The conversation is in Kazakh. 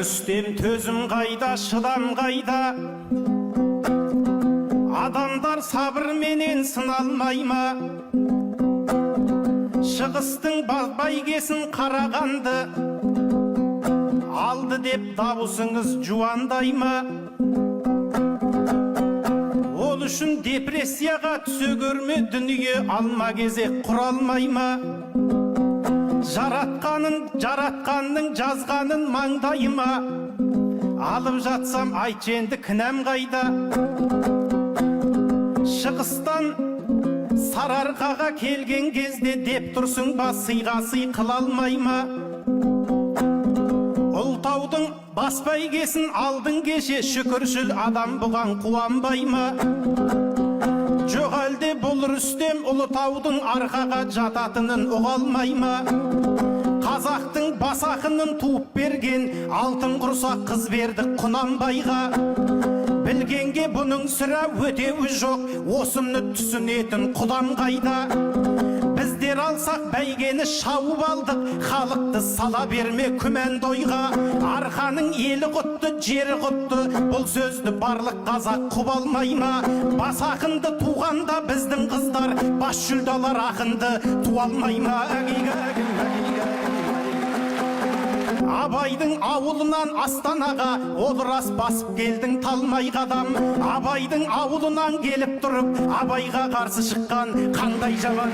Рүстем төзім қайда, шыдам қайда? Адамдар сабырменен сыналмай ма? Шығыстың бәйгесін қарағанды алды деп дауысыңыз жуандай ма? Ол үшін депрессияға түсе көрме, дүние алма кезек құралмай ма? Жаратқанның жазғанын маңдайыма алып жатсам, айтшы енді кінәм қайда? Шығыстан Сарыарқаға келген кезде деп тұрсың ба, сыйға сый қыла алмай ма? Ұлытаудың бас бәйгесін алдың кеше, шүкіршіл адам бұған қуанбай ма? Жоқ әлде бұл Рүстем Ұлытаудың арқаға жататынын ұға алмай ма? Қазақтың бас ақынын туып берген алтын құрсақ қыз берді Құнанбайға. Білгенге бұның сірә өтеуі жоқ, осыны түсінетін құдан қайда? Біздер алсақ бәйгені шауып алдық, халықты сала берме күмәнді ойға. Арқаның елі құтты, жері құтты, бұл сөзді барлық қазақ құп алмай ма? Бас ақынды туғанда біздің қыздар, бас жүлдалар ақынды туа алмай ма? Абайдың ауылынан Астанаға ол рас басып келдің талмай қадам. Абайдың ауылынан келіп тұрып, Абайға қарсы шыққан қандай жаман.